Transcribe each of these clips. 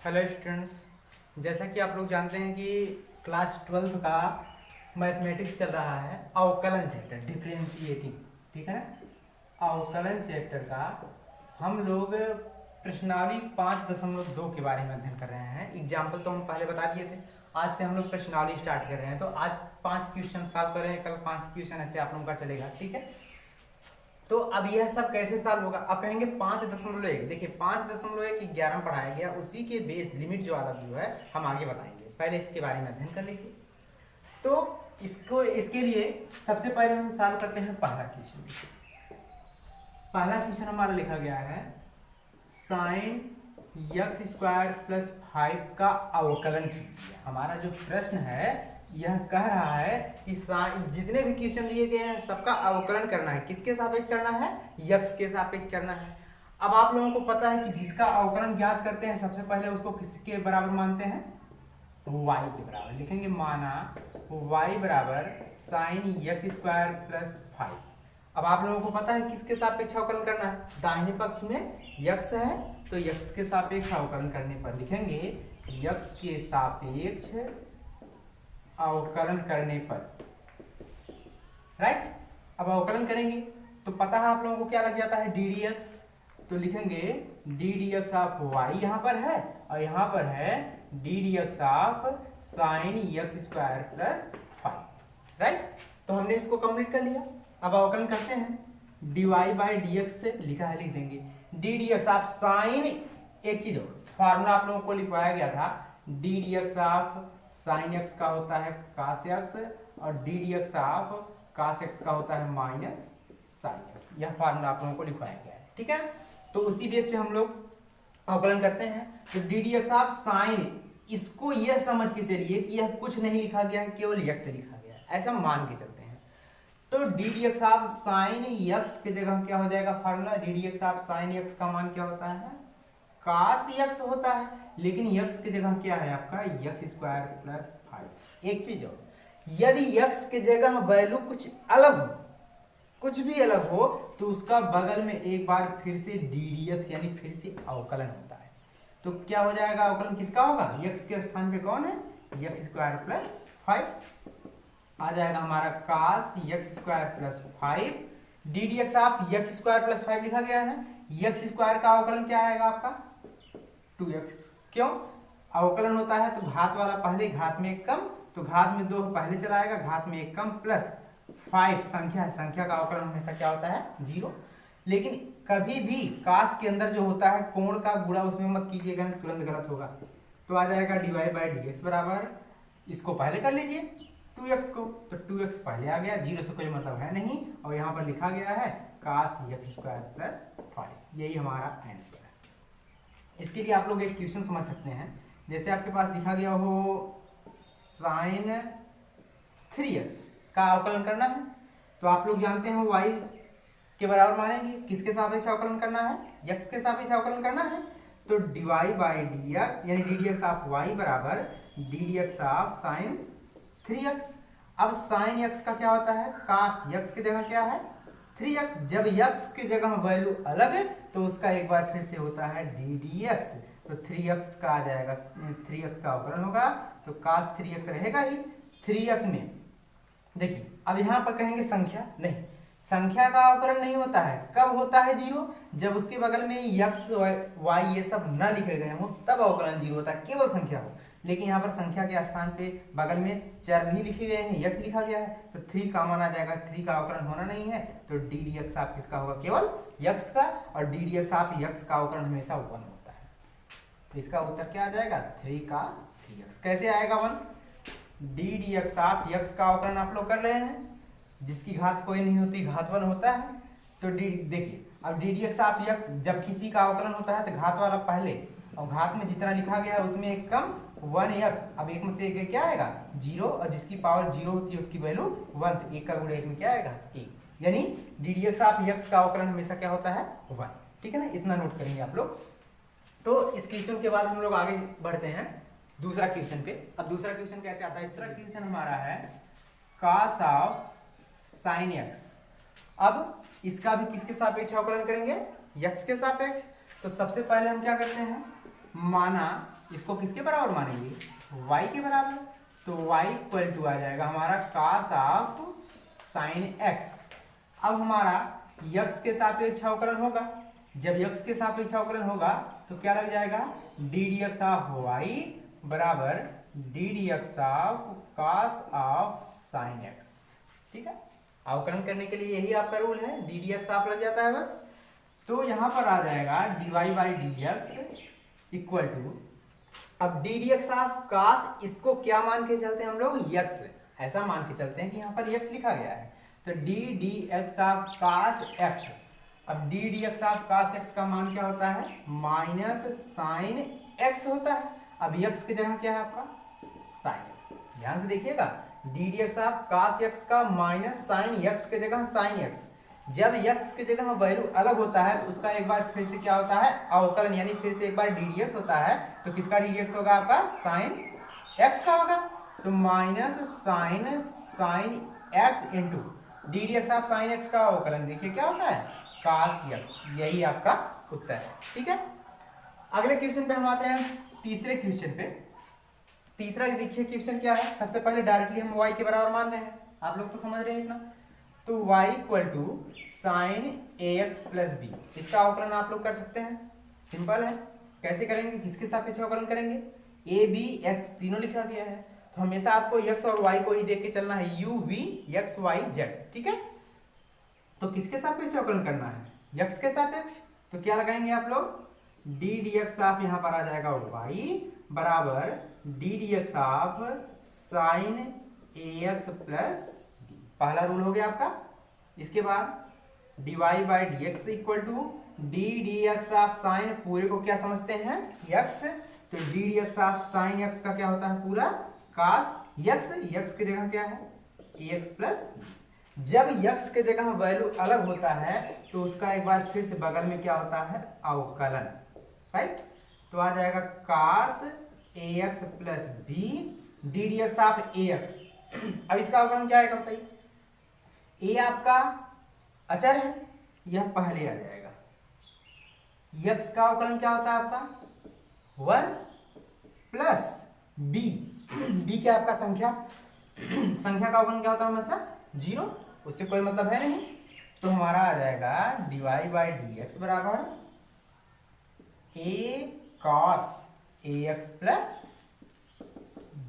Hello students, जैसा कि आप लोग जानते हैं कि क्लास 12 का मैथमेटिक्स चल रहा है अवकलन चैप्टर डिफरेंशिएटिंग, ठीक है ना। अवकलन चैप्टर का हम लोग प्रश्नावली 5.2 के बारे में अध्ययन कर रहे हैं। एग्जाम्पल तो हम पहले बता दिए थे। आज से हम लोग प्रश्नावली स्टार्ट कर रहे हैं। तो आज 5 क्वेश्चन सॉल्व कर रहे हैं, कल 5 क्वेश्चन ऐसे आप लोगों का चलेगा, ठीक है। तो अब यह सब कैसे सॉल्व होगा। अब कहेंगे 5.1, देखिए 5.1 11 में पढ़ाया गया, उसी के बेस लिमिट जो वाला जो है हम आगे बताएंगे। पहले इसके बारे में अध्ययन कर लीजिए। तो इसके लिए सबसे पहले हम सॉल्व करते हैं पहला क्वेश्चन। पहला क्वेश्चन हमारा लिखा गया है साइन x² + 5 का अवकलन कीजिए। हमारा जो प्रश्न है यह कह रहा है कि जितने भी क्वेश्चन दिए गए हैं सबका अवकलन करना है। किसके सापेक्ष करना है? यक्स के सापेक्ष करना है। अब आप लोगों को पता है कि जिसका अवकलन ज्ञात करते हैं सबसे पहले उसको किसके बराबर मानते हैं? y के बराबर लिखेंगे। माना y बराबर साइन x² + 5। अब आप लोगों को पता है किसके सापेक्ष अवकलन करना है? दाहिने पक्ष में x है तो x के सापेक्ष अवकलन करने पर लिखेंगे x के सापेक्ष अवकलन करने पर, राइट। अब अवकलन करेंगे तो पता है आप लोगों को क्या लग जाता है? D D X. तो लिखेंगे D D X of Y यहाँ पर है और यहाँ पर है D D X of sine x² + 5, right. तो हमने इसको कंप्लीट कर लिया। अब अवकलन करते हैं। D Y by D X से लिखा है, लिख देंगे D D X of sine, एक चीज और फॉर्मूला आप लोगों को लिखवाया गया था, D D X of sine x का होता है cos x और D D X of cos x का होता है माइनस साइन x। यह फार्मूला आप लोगों को लिखवाया गया है, ठीक है। तो उसी बेस पे हम लोग अवकलन करते हैं। तो D D X of sign, इसको यह समझ के चलिए कि यह कुछ नहीं लिखा गया है, केवल x से लिखा गया है, ऐसा मान के चलते हैं। तो D D X of sine x की जगह क्या हो जाएगा formula? D D X of sine x का मान क्या होता है? cos x होता है, लेकिन x की जगह क्या है आपका? x² + 5। एक चीज और, यदि x की जगह वैल्यू कुछ अलग हो, कुछ भी अलग हो, तो उसका बगल में एक बार फिर से ddx यानी फिर से अवकलन होता है। तो क्या हो जाएगा? अवकलन किसका होगा? x के स्थान पे कौन है? x² + 5 आ जाएगा हमारा cos x² + 5। ddx of x² + 5 लिखा गया है ना। x² का अवकलन क्या आएगा आपका? 2x। क्यों? अवकलन होता है तो घात वाला पहले, घात में एक कम, तो घात में 2 पहले चला आएगा, घात में एक कम, प्लस 5 संख्या है, संख्या का अवकलन हमेशा क्या होता है? 0। लेकिन कभी भी कास के अंदर जो होता है कोण का गुणा उसमें मत कीजिएगा, तुरंत गलत होगा। तो आ जाएगा D Y by D X बराबर, इसको पहले कर लीजिए 2x को, तो 2x पहले आ गया, 0 से कोई मतलब है नहीं, और यहाँ पर लिखा गया है cos x² + 5। यही हमारा आंसर है। इसके लिए आप लोग एक क्वेश्चन समझ सकते हैं। जैसे आपके पास लिखा गया हो साइन 3x का अवकलन करना है, तो आप लोग जानते हैं y के बराबर मानेंगे। किसके सापेक्ष अवकलन करना है? x के सापेक्ष अवकलन करना है। तो dy बाई dx यानी D D X of y बराबर D D X of sign 3x। अब साइन x का क्या होता है? cos x की जगह क्या है? 3x। जब x की जगह वैल्यू अलग है तो उसका एक बार फिर से होता है डी डी एक्स। तो 3x का आ जाएगा, 3x का अवकलन होगा तो cos 3x रहेगा ही। 3x में देखिए, अब यहाँ पर कहेंगे संख्या, नहीं, संख्या का अवकलन नहीं होता है। कब होता है 0? जब उसके बगल में x y ये सब न लिखे गए हो तब अवकलन 0 होता है, केवल संख्या हो। लेकिन यहाँ पर संख्या के स्थान पे बगल में चर भी लिखे गए हैं, x लिखा गया है, तो 3 कॉमन आ जाएगा, 3 का अवकलन होना नहीं है, तो डी डी एक्स ऑफ किसका होगा? केवल x का, और D D X of x का अवकलन हमेशा 1 होता है। तो इसका उत्तर क्या आ जाएगा? 3 cos 3x। कैसे आएगा 1? D D X of x का अवकलन आप लोग कर रहे हैं, जिसकी घात कोई नहीं होती, घात 1 होता है। तो देखिए, अब D D X of x जब किसी का अवकलन होता है तो घात वाला पहले, और घात में जितना लिखा गया है उसमें एक कम 1x। अब एक में से एक क्या आएगा? 0, और जिसकी पावर 0 होती है उसकी वैल्यू 1, तो 1 का गुणा 1 में क्या आएगा? 1। यानी D D X of x का अवकलन हमेशा क्या होता है? 1, ठीक है ना। इतना नोट करेंगे आप लोग। तो इस क्वेश्चन के बाद हम लोग आगे बढ़ते हैं दूसरा क्वेश्चन पे। अब दूसरा क्वेश्चन कैसे आता है? दूसरा क्वेश्चन हमारा है cos ऑफ साइन x। अब इसका भी किसके सापेक्ष अवकलन करेंगे? x के सापेक्ष। तो सबसे पहले हम क्या करते हैं? माना, इसको किसके बराबर मानेंगे, y के बराबर। तो y इक्वल टू आ जाएगा हमारा cos ऑफ साइन x। अब हमारा x के सापेक्ष अवकलन होगा, जब x के सापेक्ष अवकलन होगा तो क्या लग जाएगा, D D X of y बराबर D D X of cos of sine x। ठीक है, अवकलन करने के लिए यही आपका रूल है, डी डी एक्स ऑफ लग जाता है बस। तो यहां पर आ जाएगा dy by D X equal to, अब D D X of cos, इसको क्या मान के चलते हैं हम लोग, x, ऐसा मान के चलते हैं कि यहाँ पर x लिखा गया है। तो D D X of cos x, अब D D X of cos x का मान क्या होता है, माइनस साइन x होता है। अब x की जगह क्या है आपका, साइन x। ध्यान से देखिएगा, D D X of cos x का माइनस साइन x के जगह साइन x। जब x की जगह वैल्यू अलग होता है तो उसका एक बार फिर से क्या होता है, अवकलन, यानी फिर से एक बार डी डी एक्स होता है। तो किसका डी डी एक्स होगा, आपका साइन x का होगा। तो minus sine x into D D X of sine x का अवकलन देखिए क्या होता है, cos x। यही आपका उत्तर है। ठीक है, अगले क्वेश्चन पे हम आते हैं, तीसरे क्वेश्चन पे। तीसरा देखिए क्वेश्चन क्या है, सबसे पहले डायरेक्टली हम y के बराबर मान रहे हैं, आप लोग तो समझ रहे हैं इतना। तो y equal to sine ax plus B, इसका अवकलन आप लोग कर सकते हैं, सिंपल है। कैसे करेंगे, किसके सापेक्ष अवकलन करेंगे, a b x तीनों लिखा गया है, तो हमेशा आपको x और y को ही देख के चलना है, u v x y z। ठीक है, तो किसके सापेक्ष अवकलन करना है, x के सापेक्ष। तो क्या लगाएंगे आप लोग, डी डी एक्स ऑफ, यहाँ पर आ जाएगा y बराबर D D X of sine ax plus b, पहला रूल हो गया आपका। इसके बाद dy by D X equal to D D X of sine, पूरे को क्या समझते हैं, x। तो D D X of sine x का क्या होता है, पूरा cos x, x की जगह क्या है, ax प्लस। जब x की जगह वैल्यू अलग होता है तो उसका एक बार फिर से बगल में क्या होता है, अवकलन, राइट। तो आ जाएगा cos ax plus b D D X of ax। अब इसका अवकलन क्या है बताइए, a आपका अचर है, यह पहले आ जाएगा। x का अवकलन क्या होता है आपका, 1 प्लस b, b क्या आपका संख्या, संख्या का अवकलन क्या होता है हमेशा 0, उससे कोई मतलब है नहीं। तो हमारा आ जाएगा dy बाई डी एक्स बराबर a cos ax plus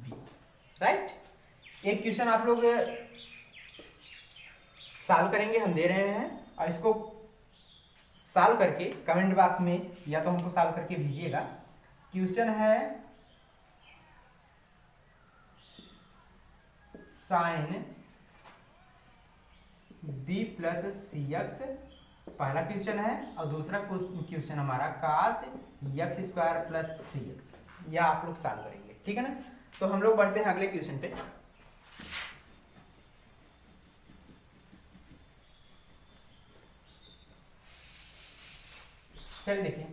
b, right. एक क्वेश्चन आप लोग सॉल्व करेंगे, हम दे रहे हैं, और इसको सॉल्व करके कमेंट बॉक्स में या तो हमको सॉल्व करके भेजिएगा। क्वेश्चन है साइन b प्लस सी एक्स, पहला क्वेश्चन है, और दूसरा क्वेश्चन हमारा cos x square plus 3x, यह आप लोग सॉल्व करेंगे, ठीक है ना। तो हम लोग बढ़ते हैं अगले क्वेश्चन पे। चलिए देखिए,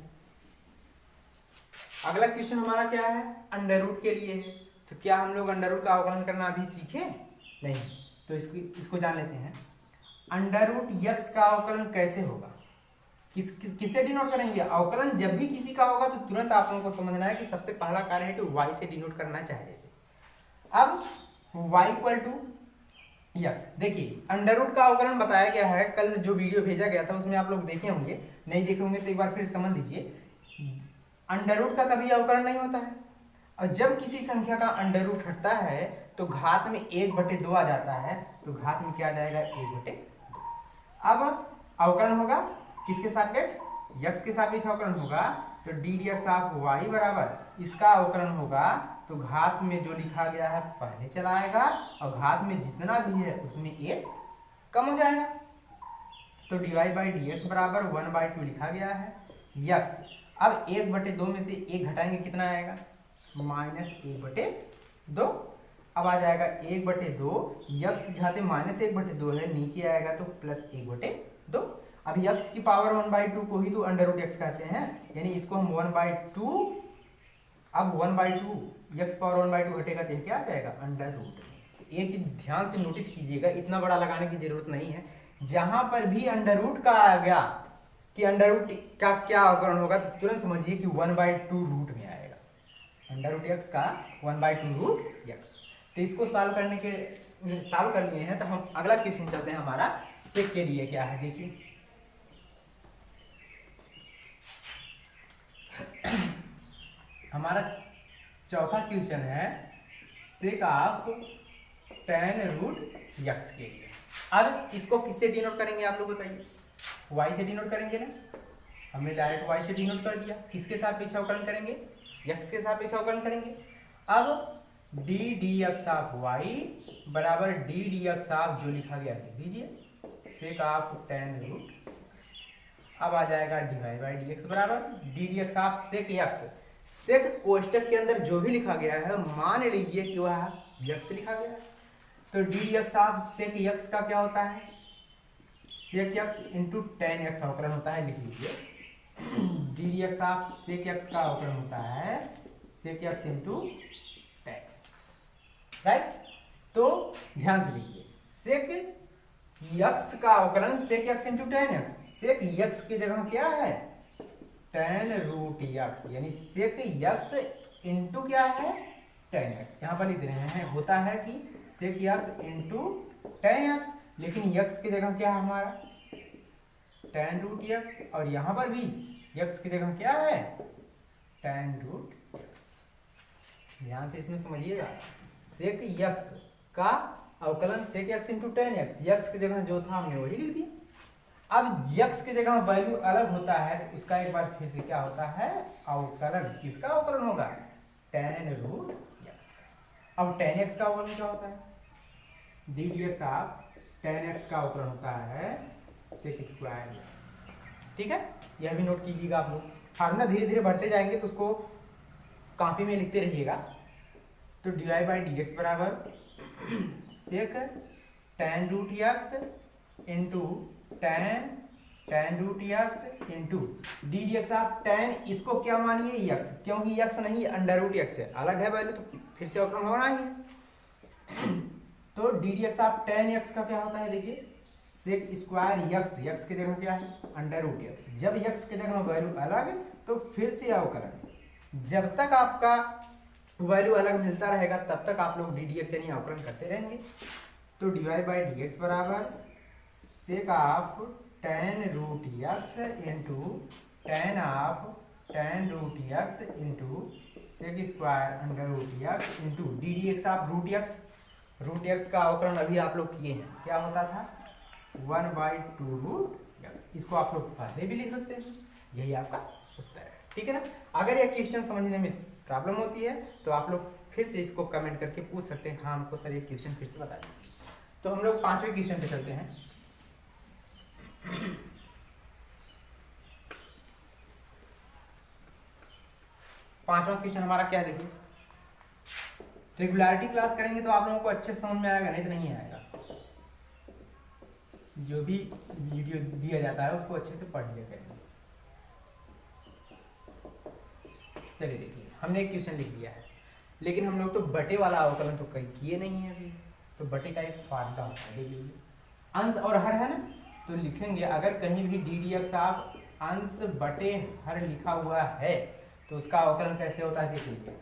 अगला क्वेश्चन हमारा क्या है, अंडर रूट के लिए है। तो क्या हम लोग अंडर रूट का अवकलन करना अभी सीखे नहीं, तो इसको जान लेते हैं। अंडर रूट x का अवकलन कैसे होगा, किससे डिनोट करेंगे, अवकलन जब भी किसी का होगा तो तुरंत आप लोगों को समझना है कि सबसे पहला कार्य है कि y से डिनोट करना चाहिए। जैसे अब y इक्वल टू यस, देखिए अंडर रूट का अवकलन बताया गया है, कल जो वीडियो भेजा गया था उसमें आप लोग देखे होंगे, नहीं देखे होंगे तो एक बार फिर समझ लीजिए। अंडर रूट का कभी अवकलन नहीं होता है, और जब किसी संख्या का अंडर रूट हटता है तो घात में 1/2 आ जाता है, तो घात में क्या आ जाएगा, 1/2। अब अवकलन होगा किसके सापेक्ष, x के सापेक्ष अवकलन होगा। तो D D X of y बराबर, इसका अवकलन होगा तो घात में जो लिखा गया है पहले चला आएगा, और घात में जितना भी है उसमें 1 कम हो जाएगा। तो D Y by D X बराबर 1/2 लिखा गया है x। अब 1/2 में से 1 घटाएंगे, कितना आएगा, -1/2। अब आ जाएगा 1/2, x घाते -1/2 है, नीचे आएगा तो +1/2। अब x की पावर 1/2 को ही तो अंडर रूट x कहते हैं, यानी इसको हम 1/2, अब 1/2 x पावर 1/2 घटेगा तो क्या आ जाएगा, अंडर रूट। एक चीज ध्यान से नोटिस कीजिएगा, इतना बड़ा लगाने की जरूरत नहीं है, जहां पर भी अंडर रूट का आ गया कि अंडर रूट का क्या अवकलन होगा, तो तुरंत समझिए कि 1/2 रूट में अंडर रूट एक्स का 1/2 रूट एक्स। तो इसको सॉल्व कर लिए हैं, तो हम अगला क्वेश्चन चलते हैं हमारा सेक के लिए क्या है देखिए। हमारा चौथा क्वेश्चन है sec of tan root X के लिए। अब इसको किससे डिनोट करेंगे आप लोग बताइए? y से डिनोट करेंगे ना, हमने डायरेक्ट y से डिनोट कर दिया। किसके सापेक्ष अवकलन करेंगे? x के सापेक्ष अवकलन करेंगे। अब d dx ऑफ y बराबर d dx ऑफ जो लिखा गया लिख दीजिए सेक ऑफ tan रूट। अब आ जाएगा डिवाइड बाई dx बराबर d dx of sec x। Sec कोष्टक के अंदर जो भी लिखा गया है मान लीजिए कि वह x लिखा गया है, तो d dx of sec x का क्या होता है? Sec x into tan x अवकलन होता है, लिख लीजिए d dx of sec x का अवकलन होता है sec x into tan x, right. तो ध्यान से लिखिए सेक x का अवकलन sec x into tan x। Sec x की जगह क्या है? tan रूट x, यानी सेक x इंटू क्या है? tan x। यहाँ पर लिख रहे हैं होता है कि सेक x इंटू tan x, लेकिन x की जगह क्या है हमारा? tan रूट x, और यहाँ पर भी x की जगह क्या है? tan root x। ध्यान से इसमें समझिएगा, सेक x का अवकलन sec x into tan x, x की जगह जो था हमने वही लिख दिया। अब x की जगह वैल्यू अलग होता है तो उसका एक बार फिर से क्या होता है? अवकलन। किसका अवकलन होगा? tan रूट x का। अब tan x का अवकलन क्या होता है? d dx of tan x का अवकलन होता है सेक स्क्वायर x। ठीक है, यह भी नोट कीजिएगा आप लोग। फार्मूला धीरे धीरे बढ़ते जाएंगे तो उसको कॉपी में लिखते रहिएगा। तो डिवाइड बाई dx बराबर sec tan root x into tan root x into D dx of tan, इसको क्या मानिए? x, क्योंकि x नहीं अंडर रूट x है, अलग है वैल्यू तो फिर से अवकलन होना ही है। तो D dx of tan x का क्या होता है देखिए सेक स्क्वायर x की जगह क्या है? Under root x। जब x की जगह वैल्यू अलग तो फिर से अवकलन। जब तक आपका वैल्यू अलग मिलता रहेगा तब तक आप लोग डी dx यानी अवकलन करते रहेंगे। तो डिवाइड बाई dx बराबर sec of tan root x into tan root x into sec square under root x into D dx of root x। Root x का अवकलन अभी आप लोग किए हैं, क्या होता था? 1/2 रूट x। इसको आप लोग पहले भी लिख सकते हैं, यही आपका उत्तर है। ठीक है ना। अगर यह क्वेश्चन समझने में प्रॉब्लम होती है तो आप लोग फिर से इसको कमेंट करके पूछ सकते हैं, हाँ हमको सर ये क्वेश्चन फिर से बताइए। तो हम लोग 5वें क्वेश्चन पे चलते हैं। पांचवा क्वेश्चन हमारा क्या है देखिए। रेगुलरिटी क्लास करेंगे तो आप लोगों को अच्छे समझ में आएगा, नहीं तो नहीं आएगा। जो भी वीडियो दिया जाता है उसको अच्छे से पढ़ लिया करेंगे। चलिए देखिए, हमने एक क्वेश्चन लिख दिया है, लेकिन हम लोग तो बटे वाला अवकलन तो कहीं किए नहीं है अभी। तो बटे का एक फार्मूला होता है, देख लीजिए। अंश और हर है ना, तो लिखेंगे अगर कहीं भी डी dx ऑफ अंश बटे हर लिखा हुआ है तो उसका अवकलन कैसे होता है देख लीजिए।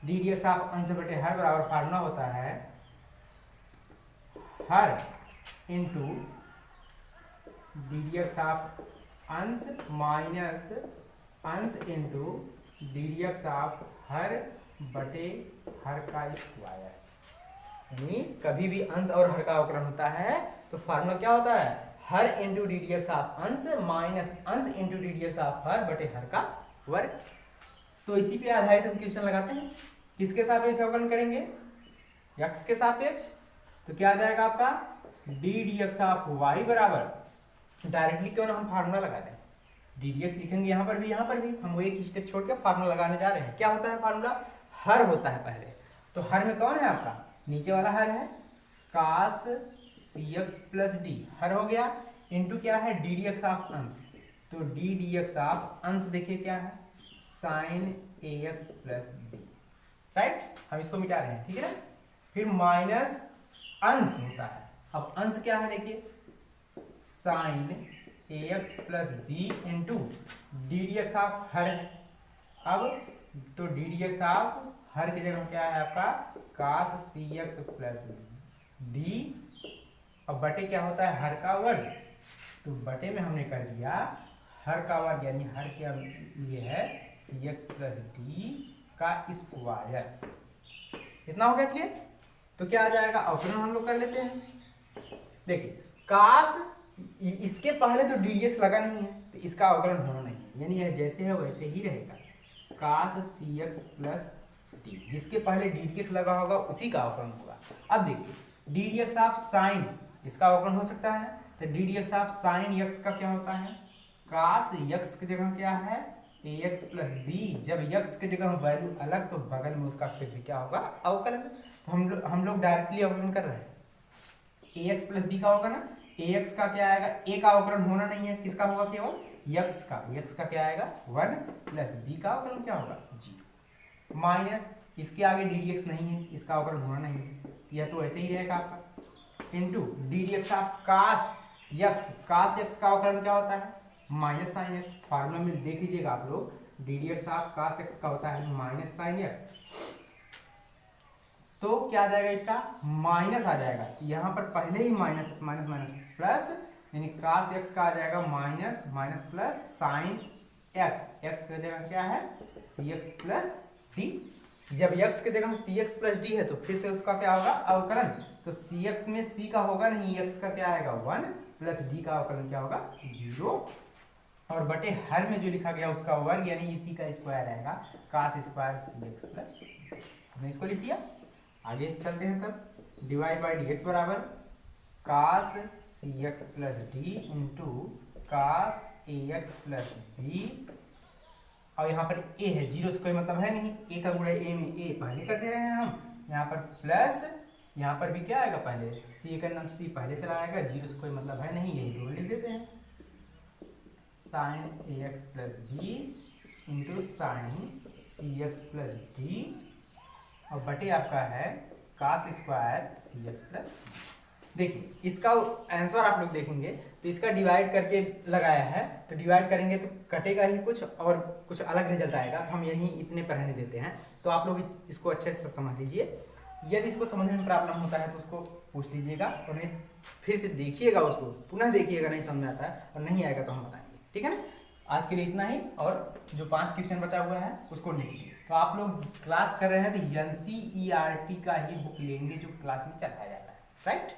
डी dx ऑफ अंश बटे हर बराबर फार्मूला होता है हर इंटू डी dx ऑफ अंश माइनस अंश इंटू डी dx ऑफ हर बटे हर का स्क्वायर। यानी कभी भी अंश और हर का अवकलन होता है तो फार्मूला क्या होता है? हर इंटू डी dx ऑफ अंश माइनस अंश इंटू डी dx ऑफ हर बटे हर का वर्ग। तो इसी पे आधारित हम क्वेश्चन लगाते हैं। किसके सापेक्ष अवकलन करेंगे? x के सापेक्ष। तो क्या आ जाएगा आपका? डी dx ऑफ y बराबर, डायरेक्टली क्यों ना हम फार्मूला लगा दें, डी dx लिखेंगे यहाँ पर भी हम एक स्टेप छोड़ के फार्मूला लगाने जा रहे हैं। क्या होता है फार्मूला? हर होता है पहले। तो हर में कौन है आपका? नीचे वाला हर है cos cx प्लस डी, हर हो गया, इंटू क्या है? डी dx ऑफ अंश। तो डी dx ऑफ अंश देखिए क्या है? sin ax plus B, right. हम इसको मिटा रहे हैं, ठीक है ना। फिर माइनस अंश होता है। अब अंश क्या है देखिए? sin ax plus B into D dx of हर है। अब तो डी dx ऑफ हर की जगह क्या है आपका cos cx प्लस डी, और बटे क्या होता है हर का वर्ग, तो बटे में हमने कर दिया हर का वर्ग, यानी हर के लिए है cx प्लस डी का स्क्वायर। इतना हो गया क्लियर। तो क्या आ जाएगा, अवकलन हम लोग कर लेते हैं। देखिए काश इसके पहले तो डी डी एक्स लगा नहीं है तो इसका अवकलन होना नहीं है, यानी यह जैसे है वैसे ही रहेगा। काश सी एक्स प्लस डी, जिसके पहले डी डी एक्स लगा होगा उसी का अवकलन होगा। अब देखिए D D X of sign, इसका अवकलन हो सकता है, तो D D X of sine x का क्या होता है, काश एक्स की जगह क्या है ए एक्स प्लस बी, जब एक्स की जगह वैल्यू अलग तो बगल में उसका फिर से क्या होगा अवकलन। तो हम लोग डायरेक्टली अवकलन कर रहे हैं, ए एक्स प्लस बी का होगा ना, ए एक्स का क्या आएगा, ए का अवकलन होना नहीं है, किसका होगा केवल एक्स का, एक्स का क्या आएगा 1 प्लस बी का अवकलन क्या होगा 0, माइनस इसके आगे डी डी एक्स नहीं है, इसका अवकलन होना नहीं है, यह तो ऐसे ही रहेगा आपका, इंटू डी डी एक्स आप कास एक्स, कास एक्स का अवकलन क्या होता है माइनस साइन एक्स, फार्मूला में देख लीजिएगा आप लोग, डी डी एक्स आप कास एक्स का होता है माइनस साइन एक्स, तो क्या आ जाएगा इसका माइनस आ जाएगा, यहां पर पहले ही माइनस माइनस माइनस प्लस, यानी कास एक्स का आ जाएगा minus minus plus sine x, x की जगह क्या है सी एक्स प्लस डी, जब एक्स की जगह सी एक्स प्लस डी है तो फिर से उसका क्या होगा अवकलन, तो सी एक्स में सी का होगा नहीं, एक्स का क्या आएगा 1 प्लस डी का अवकलन क्या होगा 0, और बटे हर में जो लिखा गया उसका वर्ग यानी इसी का स्क्वायर आएगा कास स्क्वायर सी एक्स प्लस, हमने इसको लिख दिया। आगे चलते हैं, तब डिवाइड बाई डी एक्स बराबर cos C X plus D into cos A X plus B, और यहाँ पर ए है, जीरो से कोई मतलब है नहीं, ए का गुणा ए में ए पहले कर दे रहे हैं हम, यहाँ पर प्लस, यहाँ पर भी क्या आएगा पहले सी का नाम सी पहले से आएगा, जीरो से कोई मतलब है नहीं, यही दोनों लिख देते हैं, sine A X plus B into sine C X plus D, और बटे आपका है cos square C X plus. देखिए इसका आंसर आप लोग देखेंगे तो इसका डिवाइड करके लगाया है, तो डिवाइड करेंगे तो कटेगा ही कुछ और कुछ अलग रिजल्ट आएगा, तो हम यही इतने पर रहने देते हैं। तो आप लोग इसको अच्छे से समझ लीजिए, यदि इसको समझने में प्रॉब्लम होता है तो उसको पूछ लीजिएगा, और नहीं फिर से देखिएगा, उसको पुनः देखिएगा, नहीं समझ में आता है और नहीं आएगा तो हम बताएंगे, ठीक है ना। आज के लिए इतना ही, और जो 5 क्वेश्चन बचा हुआ है उसको लिखिए। तो आप लोग क्लास कर रहे हैं तो NCERT का ही बुक लेंगे जो क्लास में चलाया जाता है, राइट।